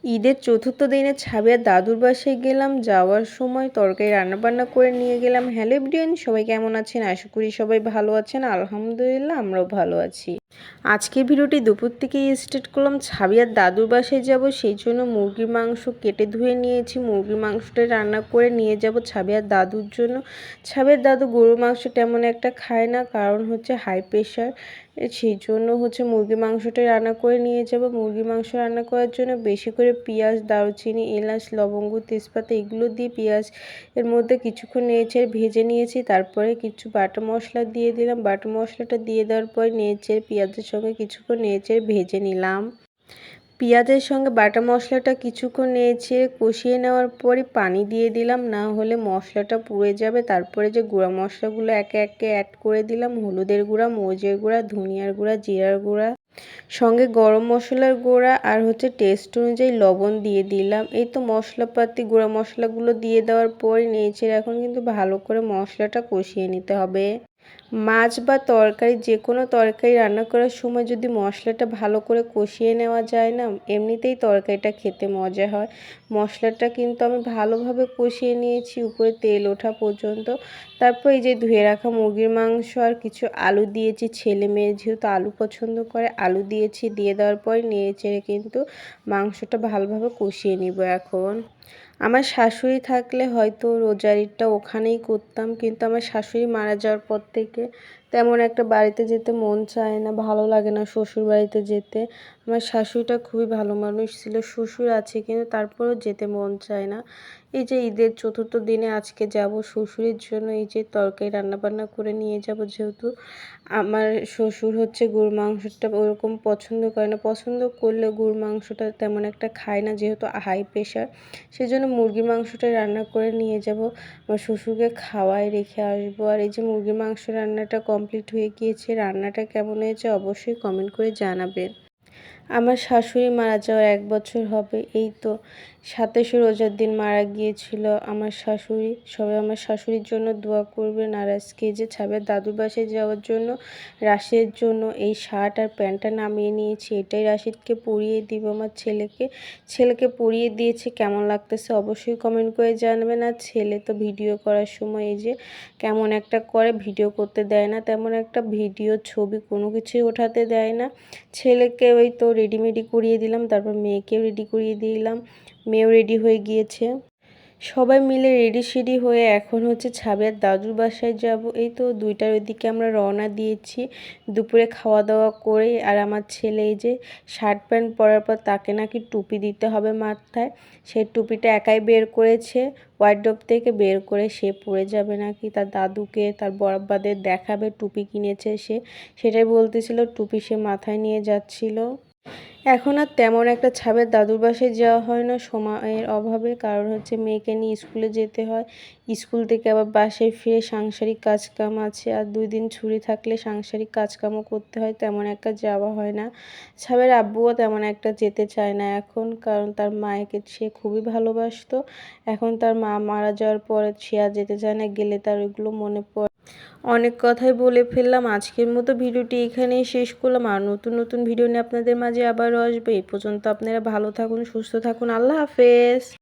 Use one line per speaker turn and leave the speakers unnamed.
ঈদের চতুর্থ দিনে ছাবিয়ার দাদুর বাসায় গেলাম। যাওয়ার সময় তরকারি রান্নাবান্না করে নিয়ে গেলাম। হ্যালো এভরিওয়ান, সবাই কেমন আছেন? আশা করি সবাই ভালো আছেন। আলহামদুলিল্লাহ আমরাও ভালো আছি। আজকের ভিডিওটি দুপুর থেকেই স্টার্ট করলাম। ছাবিয়ার দাদুর বাসায় যাব, সেই জন্য মুরগির মাংস কেটে ধুয়ে নিয়েছি। মুরগির মাংসটা রান্না করে নিয়ে যাব ছাবিয়ার দাদুর জন্য। ছাবিয়ার দাদু গরুর মাংস তেমন একটা খায় না, কারণ হচ্ছে হাই প্রেশার। সেই জন্য হচ্ছে মুরগির মাংসটা রান্না করে নিয়ে যাব। মুরগির মাংস রান্না করার জন্য বেশি করে পেঁয়াজ, দারুচিনি, এলাচ, লবঙ্গ, তেজপাতা এগুলো দিয়ে পেঁয়াজ এর মধ্যে কিছুক্ষণ নেড়েচেড়ে ভেজে নিয়েছি। তারপরে কিছু বাটা মশলা দিয়ে দিলাম। বাটা মশলাটা দিয়ে দেওয়ার পর নেড়েচেড়ে পেঁয়াজের সঙ্গে কিছুক্ষণ নেড়েচেড়ে ভেজে নিলাম। পেঁয়াজের সঙ্গে বাটা মশলাটা কিছুক্ষণ নেড়েচেড়ে কষিয়ে নেওয়ার পরই পানি দিয়ে দিলাম, না হলে মশলাটা পুড়ে যাবে। তারপরে যে গুঁড়া মশলাগুলো একে একে অ্যাড করে দিলাম। হলুদের গুঁড়া, মরিচের গুঁড়া, ধনিয়ার গুঁড়া, জিরার গুঁড়া, সঙ্গে গরম মশলার গুঁড়া আর হচ্ছে টেস্ট অনুযায়ী লবণ দিয়ে দিলাম। এই তো মশলাপাতি গুঁড়া মশলাগুলো দিয়ে দেওয়ার পরে নেড়েচেড়ে এখন কিন্তু ভালো করে মশলাটা কষিয়ে নিতে হবে। মাছ বা তরকারি, যে কোনো তরকারি রান্না করার সময় যদি মশলাটা ভালো করে কষিয়ে নেওয়া যায় না, এমনিতেই তরকারিটা খেতে মজা হয়। মশলাটা কিন্তু আমি ভালোভাবে কষিয়ে নিয়েছি উপরে তেল ওঠা পর্যন্ত। তারপর এই যে ধুয়ে রাখা মুরগির মাংস আর কিছু আলু দিয়েছি। ছেলে মেয়ে যেহেতু আলু পছন্দ করে আলু দিয়েছি। দিয়ে দেওয়ার পর নেড়েচেড়ে কিন্তু মাংসটা ভালোভাবে কষিয়ে নিব এখন। আমার শাশুড়ি থাকলে হয়তো রোজার ঈদটা ওখানেই করতাম, কিন্তু আমার শাশুড়ি মারা যাওয়ার পর থেকে তেমন একটা বাড়িতে যেতে মন চায় না, ভালো লাগে না শ্বশুর বাড়িতে যেতে। আমার শাশুড়িটা খুবই ভালো মানুষ ছিল। শ্বশুর আছে কিন্তু তারপরেও যেতে মন চায় না। এই যে ঈদের চতুর্থ দিনে আজকে যাব শ্বশুরের জন্য, এই যে তরকারি রান্নাবান্না করে নিয়ে যাব। যেহেতু আমার শ্বশুর হচ্ছে গরুর মাংসটা ওরকম পছন্দ করে না, পছন্দ করলে গরুর মাংসটা তেমন একটা খায় না, যেহেতু হাই প্রেশার। সেজন্য মুরগির মাংসটা রান্না করে নিয়ে যাব, আমার শ্বশুরকে খাওয়ায় রেখে আসবো। আর এই যে মুরগির মাংস রান্নাটা কমপ্লিট হয়ে গিয়েছে। রান্নাটা কেমন হয়েছে অবশ্যই কমেন্ট করে জানাবেন। আমার শাশুড়ি মারা যাওয়ার 1 বছর হবে। এই তো 27শে রোজার দিন মারা গিয়েছিল আমার শাশুড়ি। সবাই আমার শাশুড়ির জন্য দোয়া করবেন। আর আজকে যে ছাবের দাদুর বাসায় যাওয়ার জন্য রাশিদের জন্য এই শার্ট আর প্যান্টটা নামিয়ে নিয়েছি। এটাই রাশিদকে পরিয়ে দিব আমার ছেলেকে। ছেলেকে পরিয়ে দিয়েছি, কেমন লাগতেছে অবশ্যই কমেন্ট করে জানাবেন। আর ছেলে তো ভিডিও করার সময় এই যে কেমন একটা করে, ভিডিও করতে দেয় না, তেমন একটা ভিডিও ছবি কোনো কিছুই ওঠাতে দেয় না। ছেলেকে ওই তো রেডিমেডি করিয়ে দিলাম, তারপর মেয়েকেও রেডি করিয়ে দিলাম। মেয়েও রেডি হয়ে গিয়েছে। সবাই মিলে রেডি সেডি হয়ে এখন হচ্ছে ছাবিয়ার দাদুর বাসায় যাব। এই তো 2টার ওইদিকে আমরা রওনা দিয়েছি দুপুরে খাওয়া দাওয়া করে। আর আমার ছেলে এই যে শার্ট প্যান্ট পরার পর তাকে নাকি টুপি দিতে হবে মাথায়। সে টুপিটা একাই বের করেছে ওয়ার্ডরোব থেকে, বের করে সে পরে যাবে নাকি, তার দাদুকে তার বড়াব্বাদের দেখাবে টুপি কিনেছে সে। সেটাই বলতেছিল, টুপি সে মাথায় নিয়ে যাচ্ছিল। এখন আর তেমন একটা ছাবের দাদুর বাসায় যাওয়া হয় না সময়ের অভাবে, কারণ হচ্ছে মেয়েকে নিয়ে স্কুলে যেতে হয়। স্কুল থেকে আবার বাসায় ফিরে সাংসারিক কাজকাম আছে, আর 2 দিন ছুটি থাকলে সাংসারিক কাজকামও করতে হয়, তেমন একটা যাওয়া হয় না। ছাবের আব্বুও তেমন একটা যেতে চায় না এখন, কারণ তার মাকে সে খুবই ভালোবাসতো। এখন তার মা মারা যাওয়ার পরে সে আর যেতে চায় না, গেলে তার ওইগুলো মনে পড়ে। অনেক কথাই বলে ফেললাম। আজকের মতো ভিডিওটি এখানেই শেষ করলাম। আর নতুন নতুন ভিডিও নিয়ে আপনাদের মাঝে আবারও আসবে। এই পর্যন্ত আপনারা ভালো থাকুন, সুস্থ থাকুন। আল্লাহ হাফেজ।